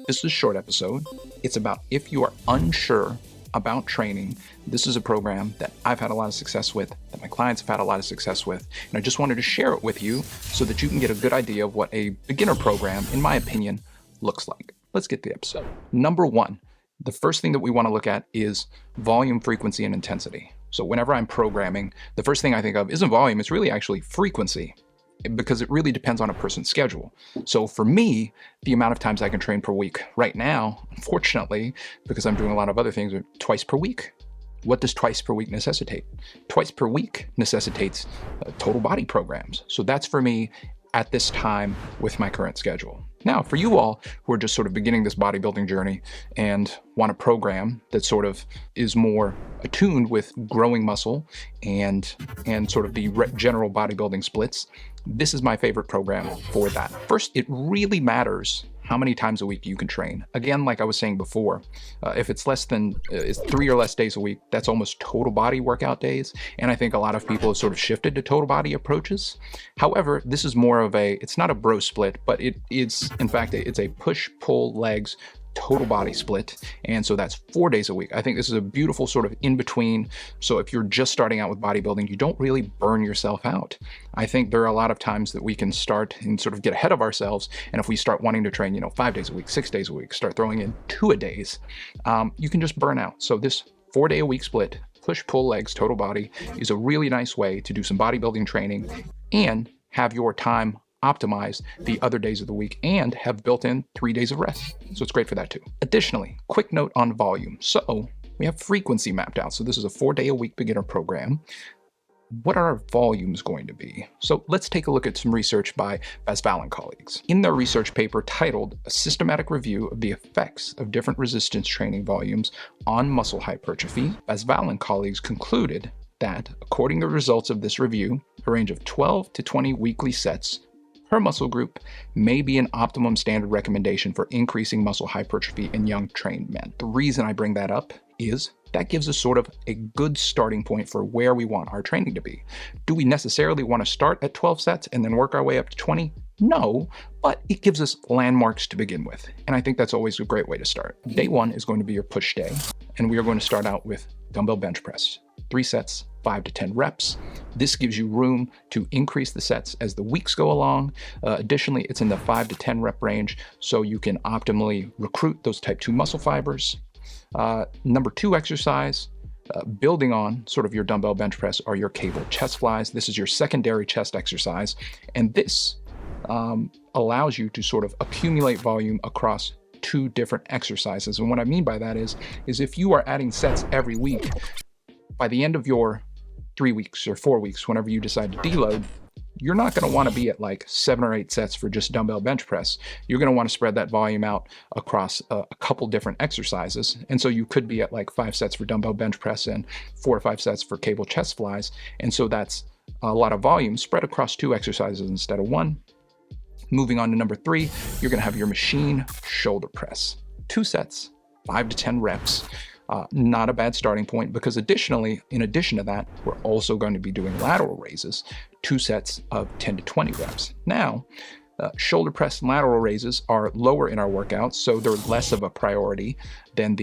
This is a short episode. It's about if you are unsure about training, this is a program that I've had a lot of success with, that my clients have had a lot of success with, and I just wanted to share it with you so that you can get a good idea of what a beginner program, in my opinion, looks like. Let's get to the episode. Number one, the first thing that we want to look at is volume, frequency, and intensity. So whenever I'm programming, the first thing I think of isn't volume, it's really actually frequency, because it really depends on a person's schedule. So for me, the amount of times I can train per week right now, unfortunately, because I'm doing a lot of other things, are twice per week. What does twice per week necessitate? Twice per week necessitates total body programs. So that's for me at this time with my current schedule. Now, for you all who are just sort of beginning this bodybuilding journey and want a program that sort of is more attuned with growing muscle and sort of the general bodybuilding splits, this is my favorite program for that. First, it really matters how many times a week you can train. Again, like I was saying before, if it's less than it's 3 or less days a week, that's almost total body workout days. And I think a lot of people have sort of shifted to total body approaches. However, this is more of it's not a bro split, but it's, in fact, it's a push, pull, legs, total body split. And so that's 4 days a week. I think this is a beautiful sort of in between. So if you're just starting out with bodybuilding, you don't really burn yourself out. I think there are a lot of times that we can start and sort of get ahead of ourselves. And if we start wanting to train, 5 days a week, 6 days a week, start throwing in 2-a-days, you can just burn out. So this 4-day-a-week split, push, pull, legs, total body, is a really nice way to do some bodybuilding training and have your time optimize the other days of the week and have built in 3 days of rest. So it's great for that too. Additionally, quick note on volume. So we have frequency mapped out. So this is a 4-day-a-week beginner program. What are our volumes going to be? So let's take a look at some research by Basval and colleagues. In their research paper titled A Systematic Review of the Effects of Different Resistance Training Volumes on Muscle Hypertrophy, Basval and colleagues concluded that, according to the results of this review, a range of 12 to 20 weekly sets per muscle group may be an optimum standard recommendation for increasing muscle hypertrophy in young trained men. The reason I bring that up is that gives us sort of a good starting point for where we want our training to be. Do we necessarily want to start at 12 sets and then work our way up to 20? No, but it gives us landmarks to begin with. And I think that's always a great way to start. Day one is going to be your push day, and we are going to start out with dumbbell bench press. 3 sets, 5 to 10 reps. This gives you room to increase the sets as the weeks go along. Additionally, it's in the 5 to 10 rep range, so you can optimally recruit those type 2 muscle fibers. Number 2 exercise, building on sort of your dumbbell bench press, are your cable chest flies. This is your secondary chest exercise, and this allows you to sort of accumulate volume across 2 different exercises. And what I mean by that is if you are adding sets every week, by the end of your 3 weeks or 4 weeks, whenever you decide to deload, you're not going to want to be at like 7 or 8 sets for just dumbbell bench press. You're going to want to spread that volume out across a couple different exercises. And so you could be at like 5 sets for dumbbell bench press and 4 or 5 sets for cable chest flies. And so that's a lot of volume spread across 2 exercises instead of 1. Moving on to number 3, you're going to have your machine shoulder press. 2 sets, 5 to 10 reps. Not a bad starting point, because additionally, in addition to that, we're also going to be doing lateral raises, 2 sets of 10 to 20 reps. Now, shoulder press and lateral raises are lower in our workouts, so they're less of a priority than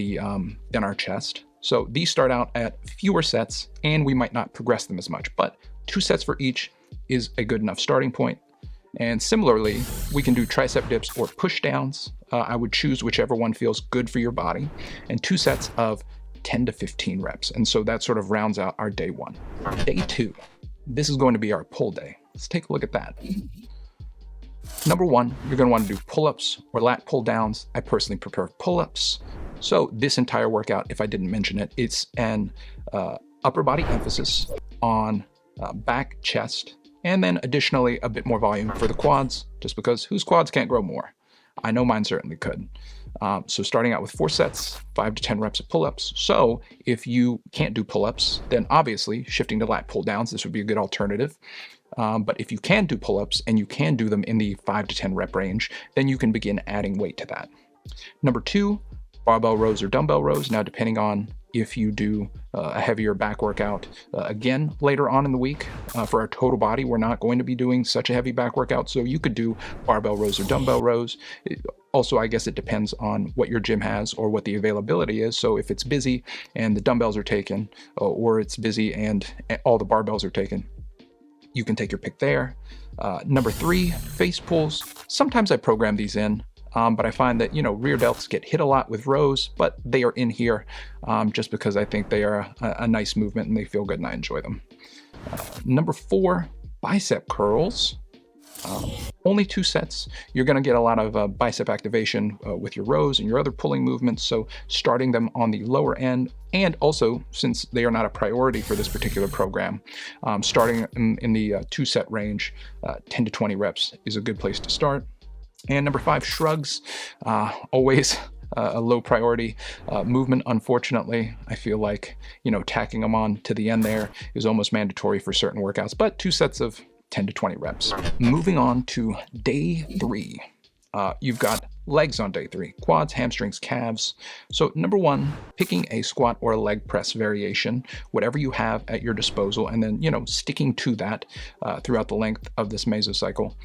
our chest. So these start out at fewer sets, and we might not progress them as much, but 2 sets for each is a good enough starting point. And similarly, we can do tricep dips or push downs. I would choose whichever one feels good for your body, and 2 sets of 10 to 15 reps. And so that sort of rounds out our day 1. Day 2, this is going to be our pull day. Let's take a look at that. Number 1, you're going to want to do pull-ups or lat pull downs. I personally prefer pull-ups. So this entire workout, if I didn't mention it, it's an upper body emphasis on back, chest, and then additionally a bit more volume for the quads, just because whose quads can't grow more? I know mine certainly could. So starting out with 4 sets, 5 to 10 reps of pull-ups. So if you can't do pull-ups, then obviously shifting to lat pull downs, this would be a good alternative. But if you can do pull-ups and you can do them in the 5 to 10 rep range, then you can begin adding weight to that. Number 2, barbell rows or dumbbell rows. Now, depending on if you do a heavier back workout, again, later on in the week, for our total body, we're not going to be doing such a heavy back workout. So you could do barbell rows or dumbbell rows. Also, I guess it depends on what your gym has or what the availability is. So if it's busy and the dumbbells are taken, or it's busy and all the barbells are taken, you can take your pick there. Number 3, face pulls. Sometimes I program these in, but I find that, rear delts get hit a lot with rows, but they are in here just because I think they are a nice movement and they feel good and I enjoy them. Number 4, bicep curls. Only 2 sets. You're going to get a lot of bicep activation with your rows and your other pulling movements, so starting them on the lower end, and also, since they are not a priority for this particular program, starting in the 2-set range, 10 to 20 reps is a good place to start. And number 5, shrugs. Always a low priority movement. Unfortunately, I feel like, tacking them on to the end there is almost mandatory for certain workouts, but 2 sets of 10 to 20 reps. Moving on to day 3. You've got legs on day 3, quads, hamstrings, calves. So number 1, picking a squat or a leg press variation, whatever you have at your disposal, and then, sticking to that throughout the length of this mesocycle.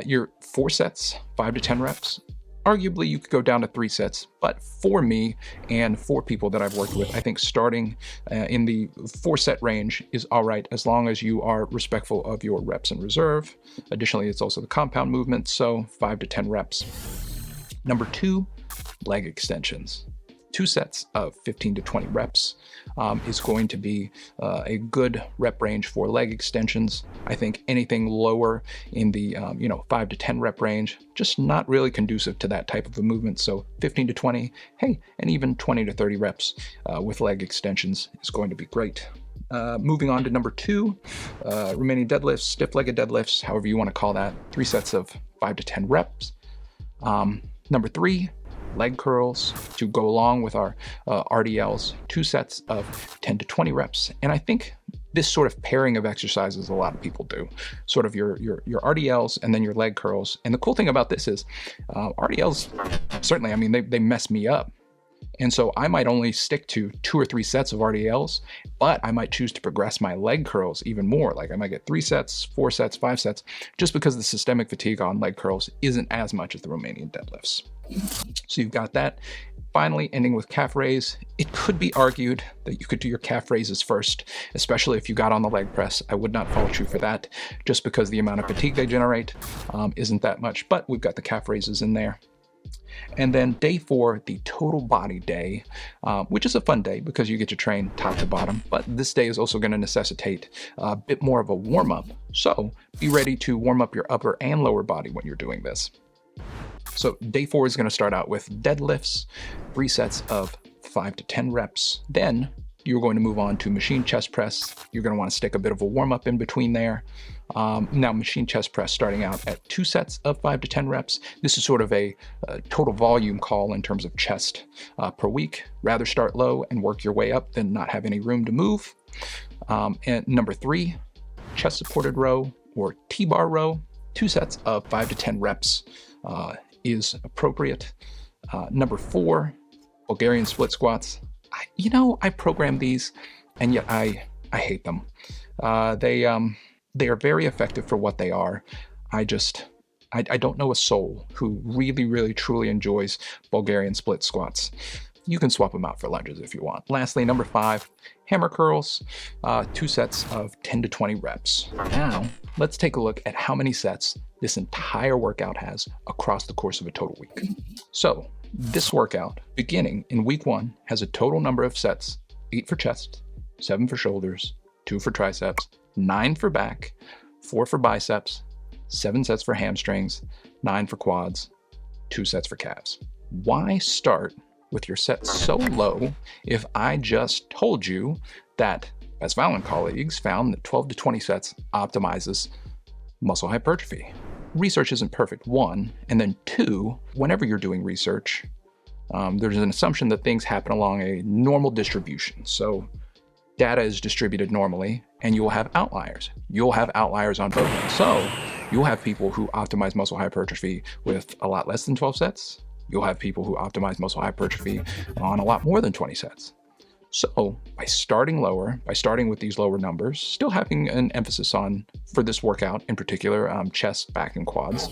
Your 4 sets, 5 to 10 reps. Arguably, you could go down to 3 sets, but for me and for people that I've worked with, I think starting in the 4-set range is all right, as long as you are respectful of your reps in reserve. Additionally, it's also the compound movement, so 5 to 10 reps. Number 2, leg extensions. 2 sets of 15 to 20 reps is going to be a good rep range for leg extensions. I think anything lower in the 5 to 10 rep range, just not really conducive to that type of a movement. So 15 to 20, and even 20 to 30 reps with leg extensions is going to be great. Moving on to number 2, remaining deadlifts, stiff-legged deadlifts, however you want to call that. 3 sets of 5 to 10 reps. Number 3, leg curls to go along with our RDLs, 2 sets of 10 to 20 reps. And I think this sort of pairing of exercises a lot of people do, sort of your RDLs and then your leg curls. And the cool thing about this is RDLs, certainly, they mess me up. And so I might only stick to 2 or 3 sets of RDLs, but I might choose to progress my leg curls even more. Like I might get 3 sets, 4 sets, 5 sets, just because the systemic fatigue on leg curls isn't as much as the Romanian deadlifts. So you've got that. Finally, ending with calf raise. It could be argued that you could do your calf raises first, especially if you got on the leg press. I would not fault you for that, just because the amount of fatigue they generate isn't that much, but we've got the calf raises in there. And then day 4, the total body day, which is a fun day because you get to train top to bottom, but this day is also going to necessitate a bit more of a warm-up. So be ready to warm up your upper and lower body when you're doing this. So day 4 is going to start out with deadlifts, 3 sets of 5 to 10 reps. Then you're going to move on to machine chest press. You're going to want to stick a bit of a warm-up in between there. Now, machine chest press starting out at 2 sets of 5 to 10 reps. This is sort of a total volume call in terms of chest per week. Rather start low and work your way up than not have any room to move. And number 3, chest supported row or T-bar row. 2 sets of 5 to 10 reps is appropriate. Number 4, Bulgarian split squats. I program these, and yet I hate them. They are very effective for what they are. I don't know a soul who really, really, truly enjoys Bulgarian split squats. You can swap them out for lunges if you want. Lastly, number 5, hammer curls, 2 sets of 10 to 20 reps. Now, let's take a look at how many sets this entire workout has across the course of a total week. So, this workout, beginning in week 1, has a total number of sets, 8 for chest, 7 for shoulders, 2 for triceps, 9 for back, 4 for biceps, 7 sets for hamstrings, 9 for quads, 2 sets for calves. Why start with your sets so low if I just told you that Best Violent colleagues found that 12 to 20 sets optimizes muscle hypertrophy? Research isn't perfect, 1, and then 2, whenever you're doing research, there's an assumption that things happen along a normal distribution. So data is distributed normally, and you will have outliers. You'll have outliers on both ends. So you'll have people who optimize muscle hypertrophy with a lot less than 12 sets. You'll have people who optimize muscle hypertrophy on a lot more than 20 sets. So by starting lower, by starting with these lower numbers, still having an emphasis on, for this workout in particular, chest, back, and quads,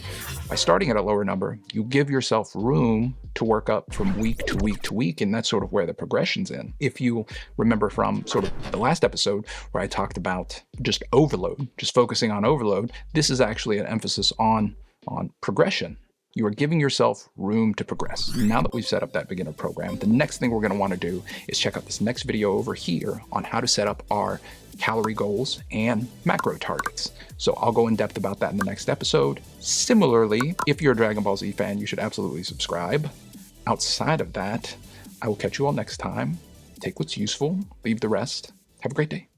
by starting at a lower number, you give yourself room to work up from week to week to week, and that's sort of where the progression's in. If you remember from sort of the last episode where I talked about just overload, just focusing on overload, this is actually an emphasis on progression. You are giving yourself room to progress. Now that we've set up that beginner program, the next thing we're going to want to do is check out this next video over here on how to set up our calorie goals and macro targets. So I'll go in depth about that in the next episode. Similarly, if you're a Dragon Ball Z fan, you should absolutely subscribe. Outside of that, I will catch you all next time. Take what's useful, leave the rest. Have a great day.